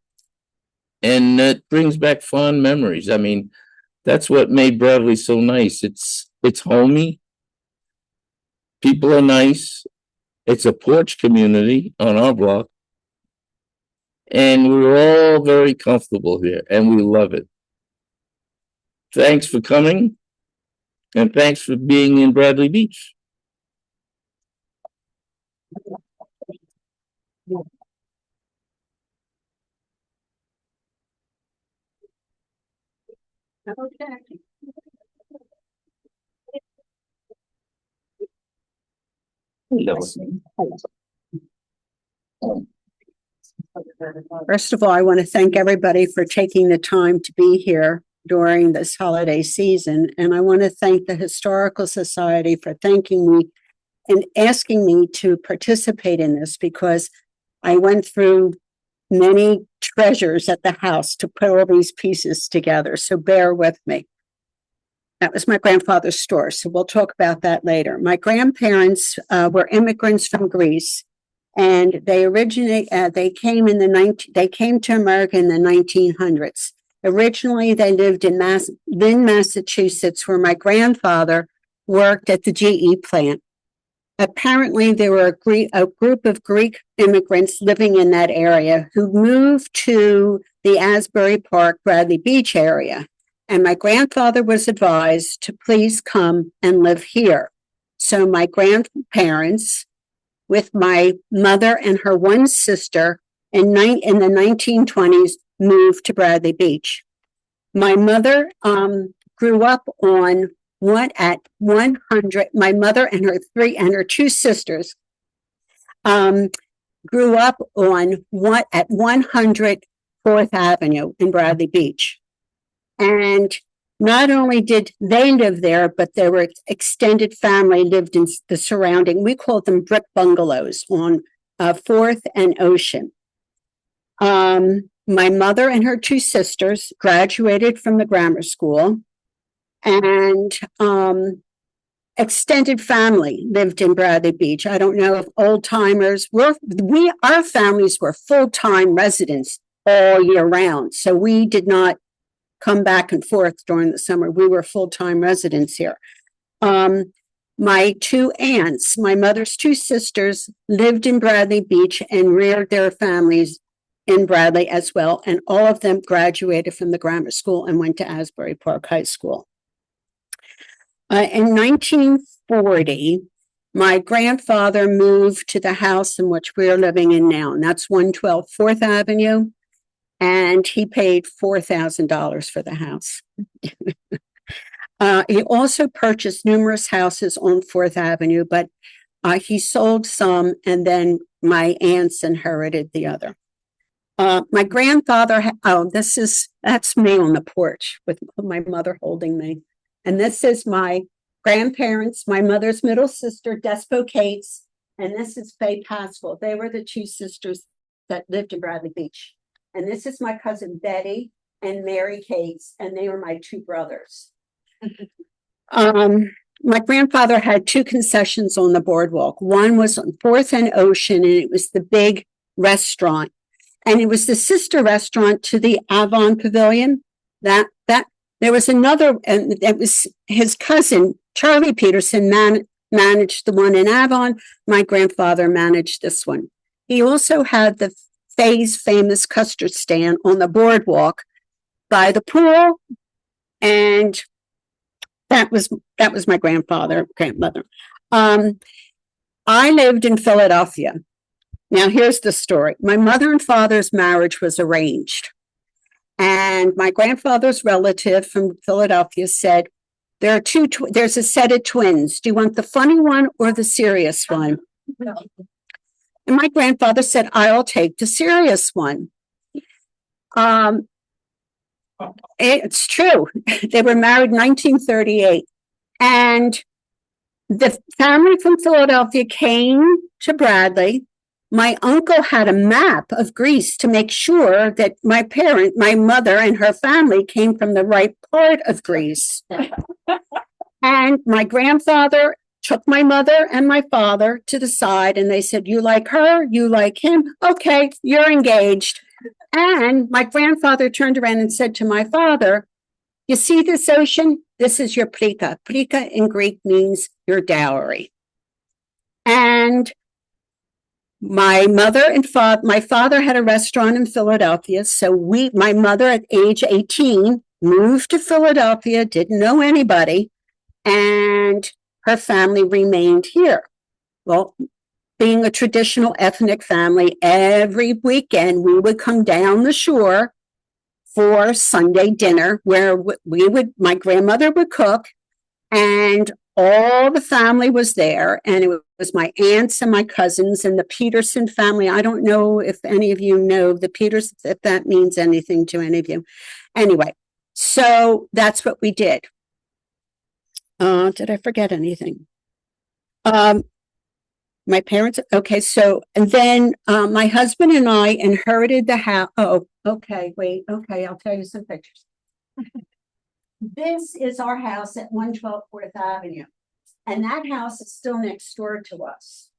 it brings back fond memories. I mean, that's what made Bradley so nice. It's homey. People are nice. It's a porch community on our block. And we're all very comfortable here, and we love it. Thanks for coming, and thanks for being in Bradley Beach. First of all, I want to thank everybody for taking the time to be here during this holiday season. And I want to thank the Historical Society for thanking me and asking me to participate in this, because I went through many treasures at the house to put all these pieces together. So bear with me. That was my grandfather's store. So we'll talk about that later. My grandparents were immigrants from Greece. And they came to America in the 1900s. Originally, they lived in Lynn, Massachusetts, where my grandfather worked at the GE plant. Apparently, there were a group of Greek immigrants living in that area who moved to the Asbury Park, Bradley Beach area. And my grandfather was advised to please come and live here. So my grandparents, with my mother and her one sister, in the 1920s, moved to Bradley Beach. My mother grew up on at 100. My mother and her two sisters grew up on at 100 4th Avenue in Bradley Beach. And not only did they live there, but there were extended family lived in the surrounding. We called them brick bungalows on 4th and Ocean. My mother and her two sisters graduated from the grammar school, and extended family lived in Bradley Beach. I don't know if old timers our families were full-time residents all year round. So we did not come back and forth during the summer. We were full-time residents here. My two aunts, my mother's two sisters, lived in Bradley Beach and reared their families in Bradley as well. And all of them graduated from the grammar school and went to Asbury Park High School. In 1940, my grandfather moved to the house in which we're living in now, and that's 112 4th Avenue. And he paid $4,000 for the house. He also purchased numerous houses on 4th Avenue, but he sold some, and then my aunts inherited the other. My grandfather, that's me on the porch with my mother holding me. And this is my grandparents, my mother's middle sister, Despo Cates, and this is Faye Pascal. They were the two sisters that lived in Bradley Beach. And this is my cousin Betty and Mary Cates, and they were my two brothers. My grandfather had two concessions on the boardwalk. One was on 4th and Ocean, and it was the big restaurant. And it was the sister restaurant to the Avon Pavilion. There was another, and it was his cousin, Charlie Peterson, managed the one in Avon. My grandfather managed this one. He also had the Faye's famous custard stand on the boardwalk by the pool, and that was my grandmother. I lived in Philadelphia. Now, here's the story. My mother and father's marriage was arranged. And my grandfather's relative from Philadelphia said, there's a set of twins. Do you want the funny one or the serious one? No. And my grandfather said, I'll take the serious one. It's true. They were married in 1938. And the family from Philadelphia came to Bradley. My uncle had a map of Greece to make sure that my mother and her family came from the right part of Greece. And my grandfather took my mother and my father to the side and they said, you like her, you like him. Okay, you're engaged. And my grandfather turned around and said to my father, you see this ocean? This is your plika. Plika in Greek means your dowry. And my father had a restaurant in Philadelphia. So my mother at age 18 moved to Philadelphia, didn't know anybody, and her family remained here. Well, being a traditional ethnic family, every weekend we would come down the shore for Sunday dinner where my grandmother would cook and all the family was there, and it was my aunts and my cousins and the Peterson family. I don't know if any of you know the Petersons, if that means anything to any of you. Anyway, so that's what we did. Did I forget anything? My parents, okay, so, and then my husband and I inherited the house. Oh, okay, wait, okay, I'll tell you some pictures. This is our house at 112 4th Avenue. And that house is still next door to us.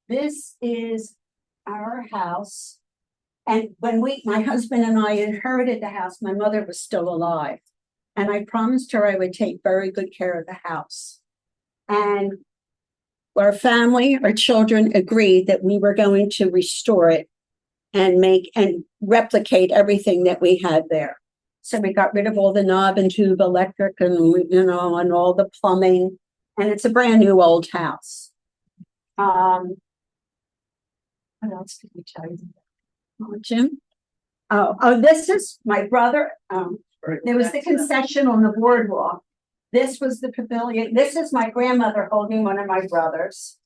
This is our house. And when my husband and I inherited the house, my mother was still alive. And I promised her I would take very good care of the house. And our family, our children agreed that we were going to restore it and replicate everything that we had there. So we got rid of all the knob and tube electric and, and all the plumbing. And it's a brand new old house. What else did we tell you? Oh, Jim? Oh, this is my brother. There was the concession on the boardwalk. This was the pavilion. This is my grandmother holding one of my brothers.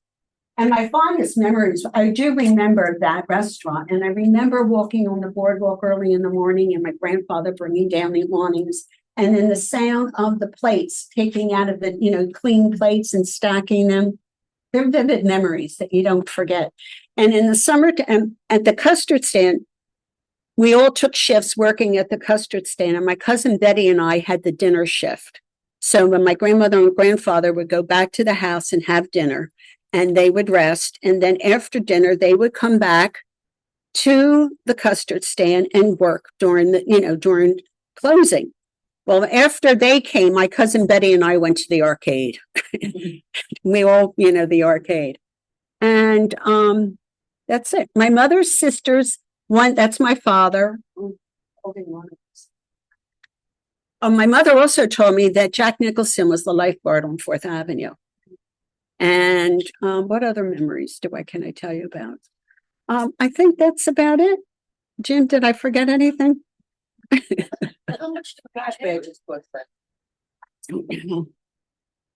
And my fondest memories, I do remember that restaurant. And I remember walking on the boardwalk early in the morning and my grandfather bringing down the awnings. And then the sound of the plates, taking out of the, clean plates and stacking them. They're vivid memories that you don't forget. And in the summer, at the custard stand, we all took shifts working at the custard stand. And my cousin Betty and I had the dinner shift. So when my grandmother and grandfather would go back to the house and have dinner, and they would rest. And then after dinner, they would come back to the custard stand and work during closing. Well, after they came, my cousin Betty and I went to the arcade. We all, the arcade. And that's it. My mother's sisters, that's my father. My mother also told me that Jack Nicholson was the lifeguard on 4th Avenue. And what other memories can I tell you about? I think that's about it. Jim, did I forget anything? How much trash bags was that?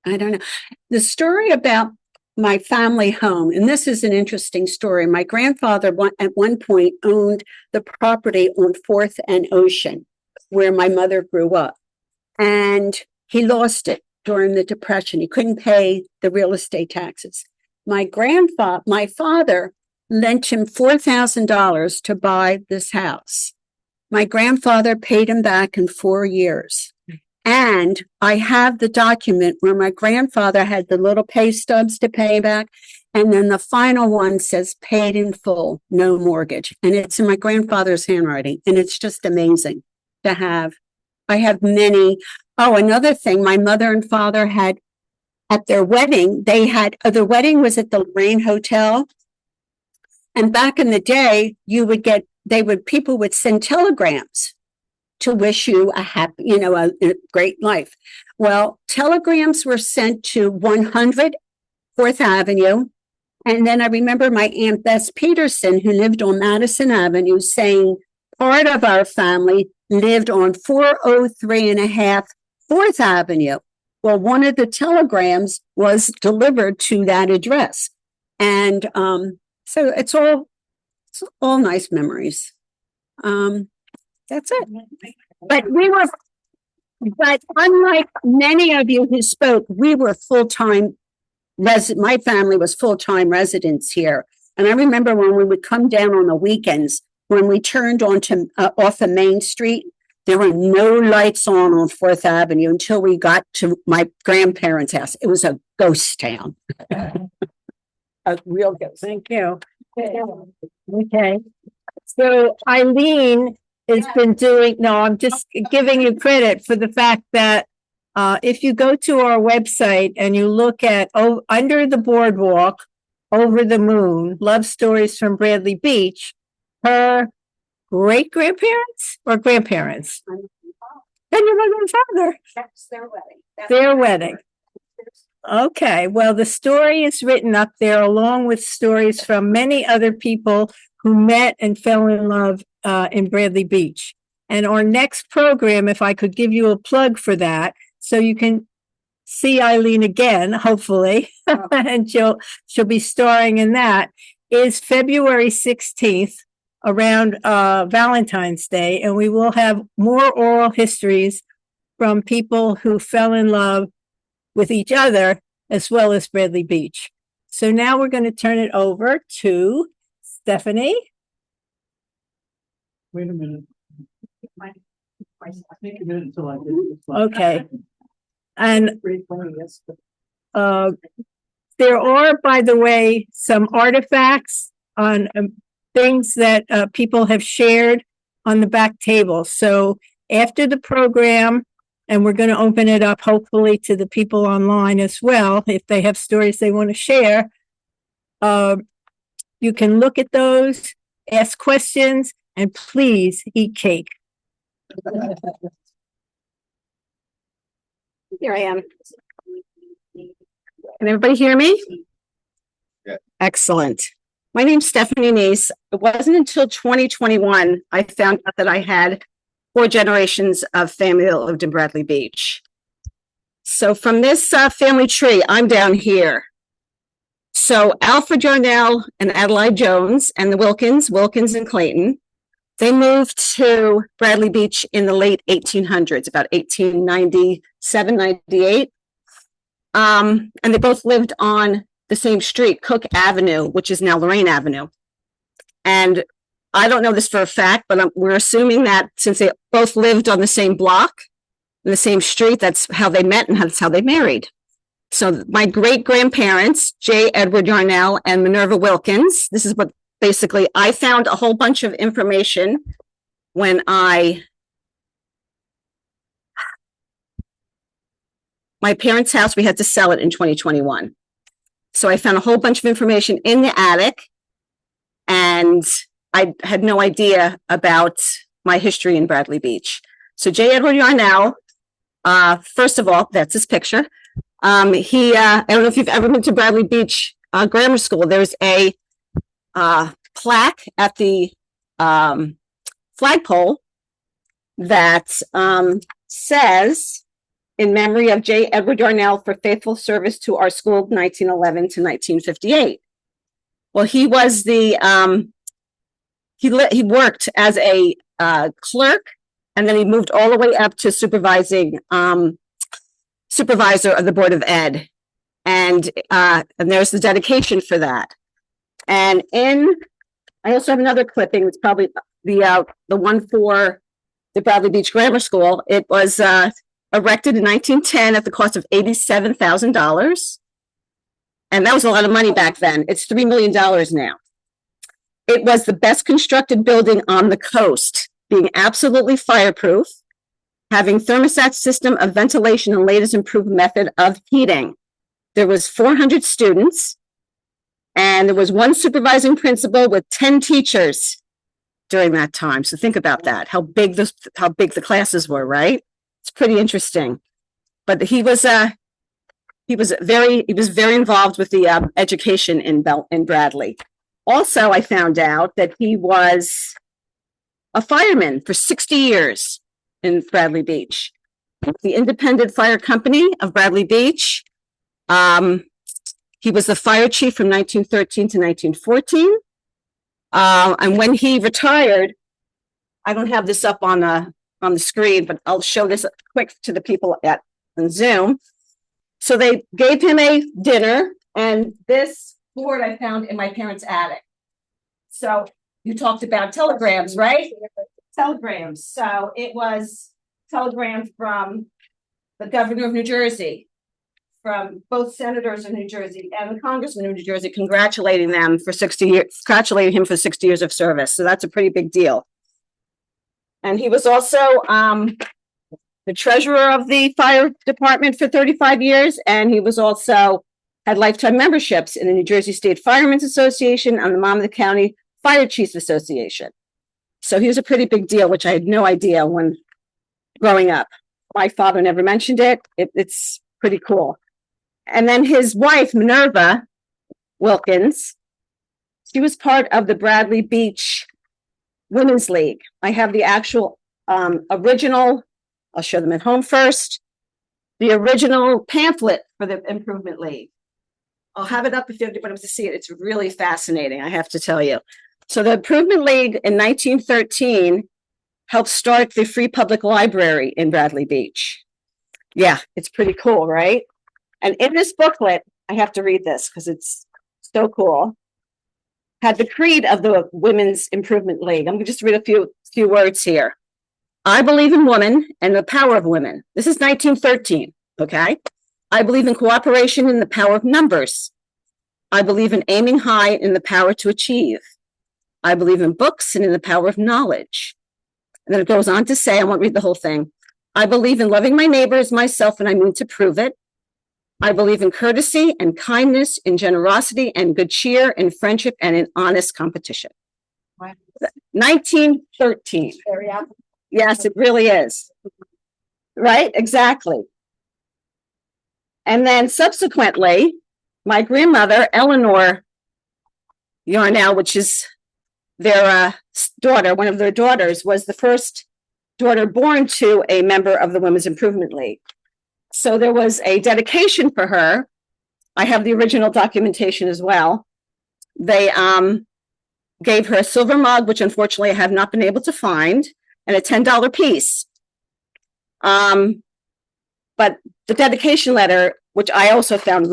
I don't know. The story about my family home, and this is an interesting story. My grandfather at one point owned the property on 4th and Ocean, where my mother grew up. And he lost it during the Depression. He couldn't pay the real estate taxes. My father lent him $4,000 to buy this house. My grandfather paid him back in 4 years. And I have the document where my grandfather had the little pay stubs to pay back. And then the final one says paid in full, no mortgage. And it's in my grandfather's handwriting. And it's just amazing to have. I have many. Oh, another thing, my mother and father had at their wedding, the wedding was at the Lorraine Hotel. And back in the day, people would send telegrams. to wish you a happy, a great life. Well, telegrams were sent to 100 4th Avenue. And then I remember my Aunt Bess Peterson, who lived on Madison Avenue, saying part of our family lived on 403 and a half 4th Avenue. Well, one of the telegrams was delivered to that address. And so it's all nice memories. That's it. But unlike many of you who spoke, we were full-time my family was full-time residents here. And I remember when we would come down on the weekends, when we turned onto off of Main Street, there were no lights on 4th Avenue until we got to my grandparents' house. It was a ghost town. A real ghost. Thank you. Okay. So Eileen has been doing, no, I'm just giving you credit for the fact that if you go to our website and you look at Under the Boardwalk, Over the Moon, Love Stories from Bradley Beach, her great-grandparents or grandparents? Then your mother and father. That's their wedding. Their wedding. Okay, well, the story is written up there along with stories from many other people who met and fell in love in Bradley Beach. And our next program, if I could give you a plug for that, so you can see Eileen again, hopefully, and she'll be starring in that, is February 16th around Valentine's Day. And we will have more oral histories from people who fell in love with each other as well as Bradley Beach. So now we're going to turn it over to Stephanie. Wait a minute. Take a minute until I get this. Okay. And there are, by the way, some artifacts on things that people have shared on the back table. So after the program, and we're going to open it up hopefully to the people online as well, if they have stories they want to share, you can look at those, ask questions, and please eat cake. Here I am. Can everybody hear me? Yeah. Excellent. My name's Stephanie Neese. It wasn't until 2021 I found out that I had 4 generations of family that lived in Bradley Beach. So from this family tree, I'm down here. So Alfred Yarnell and Adelaide Jones and the Wilkins and Clayton, they moved to Bradley Beach in the late 1800s, about 1897, 98. And they both lived on the same street, Cook Avenue, which is now Lorraine Avenue. And I don't know this for a fact, but we're assuming that since they both lived on the same block, in the same street, that's how they met and that's how they married. So my great-grandparents, J. Edward Yarnell and Minerva Wilkins, this is what basically I found a whole bunch of information when my parents' house, we had to sell it in 2021. So I found a whole bunch of information in the attic, and I had no idea about my history in Bradley Beach. So J. Edward Yarnell, first of all, that's his picture. I don't know if you've ever been to Bradley Beach Grammar School. There's a plaque at the flagpole that says, in memory of J. Edward Yarnell for faithful service to our school 1911 to 1958. Well, he was the, he worked as a clerk, and then he moved all the way up to supervisor of the Board of Ed. And there's the dedication for that. And I also have another clipping. It's probably the one for the Bradley Beach Grammar School. It was erected in 1910 at the cost of $87,000. And that was a lot of money back then. It's $3 million now. It was the best constructed building on the coast, being absolutely fireproof, having thermostat system of ventilation and latest improved method of heating. There was 400 students, and there was one supervising principal with 10 teachers. during that time. So think about that, how big the classes were, right? It's pretty interesting. But he was very involved with the education in Bradley. Also, I found out that he was a fireman for 60 years in Bradley Beach. The Independent Fire Company of Bradley Beach. He was the fire chief from 1913 to 1914. And when he retired, I don't have this up on the screen, but I'll show this quick to the people on Zoom. So they gave him a dinner, and this board I found in my parents' attic. So you talked about telegrams, right? Telegrams. So it was telegrams from the governor of New Jersey, from both senators of New Jersey and the congressman of New Jersey, congratulating him for 60 years of service. So that's a pretty big deal. And he was also the treasurer of the fire department for 35 years. And he was also had lifetime memberships in the New Jersey State Firemen's Association and the Monmouth County Fire Chiefs Association. So he was a pretty big deal, which I had no idea when growing up. My father never mentioned it. It's pretty cool. And then his wife, Minerva Wilkins, she was part of the Bradley Beach Women's League. I have the actual original. I'll show them at home first. The original pamphlet for the Improvement League. I'll have it up if anybody wants to see it. It's really fascinating, I have to tell you. So the Improvement League in 1913 helped start the Free Public Library in Bradley Beach. Yeah, it's pretty cool, right? And in this booklet, I have to read this because it's so cool. Had the creed of the Women's Improvement League. I'm going to just read a few words here. I believe in woman and the power of women. This is 1913, okay? I believe in cooperation and the power of numbers. I believe in aiming high and the power to achieve. I believe in books and in the power of knowledge. And then it goes on to say, I won't read the whole thing. I believe in loving my neighbor as myself, and I mean to prove it. I believe in courtesy and kindness, in generosity and good cheer, in friendship and in honest competition. 1913. Yes, it really is. Right? Exactly. And then subsequently, my grandmother, Eleanor Yarnell, which is their daughter, one of their daughters, was the first daughter born to a member of the Women's Improvement League. So there was a dedication for her. I have the original documentation as well. They gave her a silver mug, which unfortunately I have not been able to find, and a $10 piece. But the dedication letter, which I also found a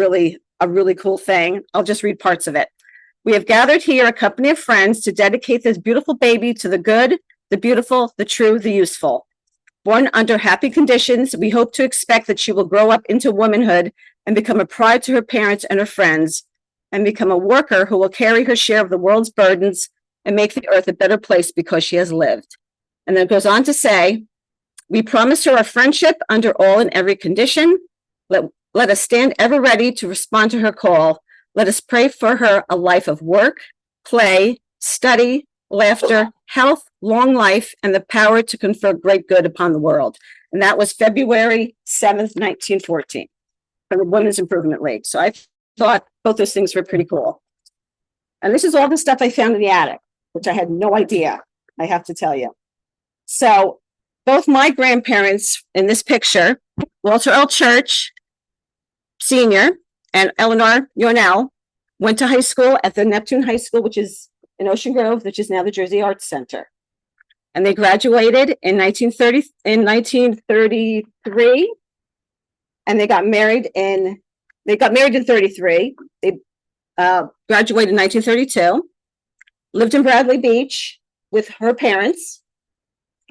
really cool thing, I'll just read parts of it. We have gathered here a company of friends to dedicate this beautiful baby to the good, the beautiful, the true, the useful. Born under happy conditions, we hope to expect that she will grow up into womanhood and become a pride to her parents and her friends, and become a worker who will carry her share of the world's burdens and make the earth a better place because she has lived. And then it goes on to say, we promise her our friendship under all and every condition. Let us stand ever ready to respond to her call. Let us pray for her a life of work, play, study, laughter, health, long life, and the power to confer great good upon the world. And that was February 7th, 1914, from the Women's Improvement League. So I thought both those things were pretty cool. And this is all the stuff I found in the attic, which I had no idea, I have to tell you. So both my grandparents in this picture, Walter Earl Church, Sr., and Eleanor Yarnell, went to high school at the Neptune High School, which is in Ocean Grove, which is now the Jersey Arts Center. And they graduated in 1933, and they got married in 33. They graduated in 1932, lived in Bradley Beach with her parents.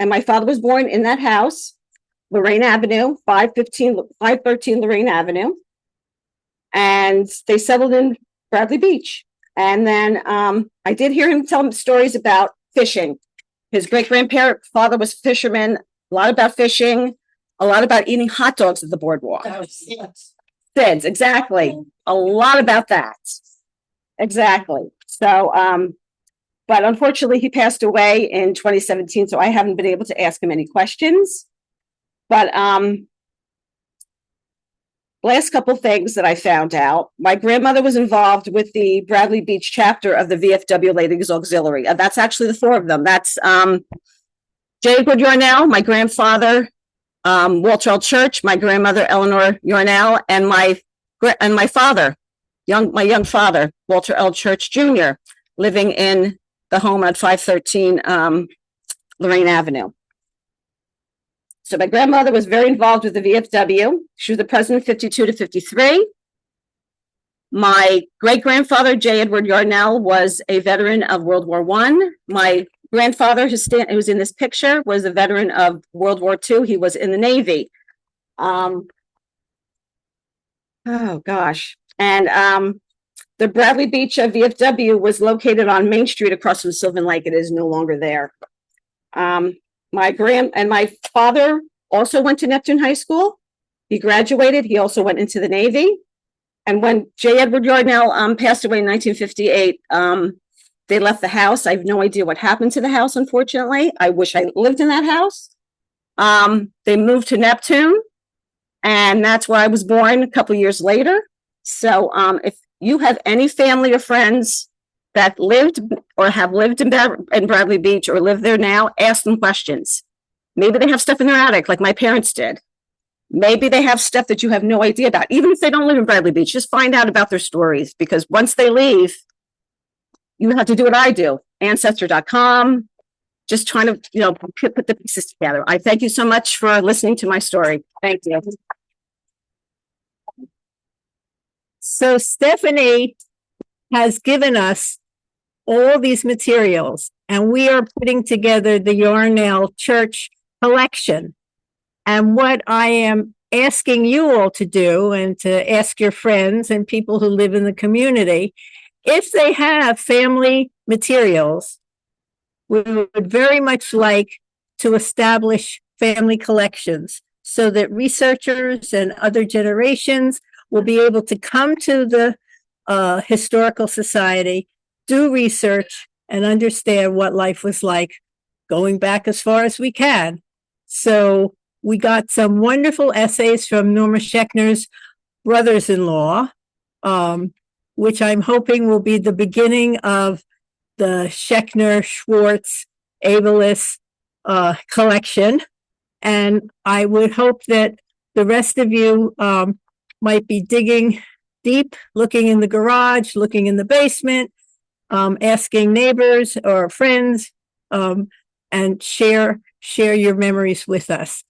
And my father was born in that house, Lorraine Avenue, 513 Lorraine Avenue. And they settled in Bradley Beach. And then I did hear him tell stories about fishing. His great-grandfather was a fisherman, a lot about fishing, a lot about eating hot dogs at the boardwalk. Sids, exactly. A lot about that. Exactly. So, But unfortunately, he passed away in 2017, so I haven't been able to ask him any questions. But last couple things that I found out. My grandmother was involved with the Bradley Beach chapter of the VFW Ladies Auxiliary. That's actually the four of them. That's J. Edward Yarnell, my grandfather, Walter L. Church, my grandmother Eleanor Yarnell, and my father, my young father, Walter L. Church Jr., living in the home at 513 Lorraine Avenue. So my grandmother was very involved with the VFW. She was the president 52 to 53. My great-grandfather, J. Edward Yarnell, was a veteran of World War I. My grandfather, who was in this picture, was a veteran of World War II. He was in the Navy. Oh, gosh. And the Bradley Beach VFW was located on Main Street across from Sylvan Lake. It is no longer there. My father also went to Neptune High School. He graduated. He also went into the Navy. And when J. Edward Yarnell passed away in 1958, they left the house. I have no idea what happened to the house, unfortunately. I wish I lived in that house. They moved to Neptune, and that's where I was born a couple years later. So if you have any family or friends that lived or have lived in Bradley Beach or live there now, ask them questions. Maybe they have stuff in their attic like my parents did. Maybe they have stuff that you have no idea about. Even if they don't live in Bradley Beach, just find out about their stories, because once they leave, you have to do what I do, ancestor.com, just trying to, put the pieces together. I thank you so much for listening to my story. Thank you. So Stephanie has given us all these materials, and we are putting together the Yarnell Church collection. And what I am asking you all to do, and to ask your friends and people who live in the community, if they have family materials, we would very much like to establish family collections so that researchers and other generations will be able to come to the Historical Society, do research, and understand what life was like going back as far as we can. So we got some wonderful essays from Norma Schechner's brothers-in-law, which I'm hoping will be the beginning of the Schechner, Schwartz, Abeles collection. And I would hope that the rest of you might be digging deep, looking in the garage, looking in the basement, asking neighbors or friends, and share your memories with us.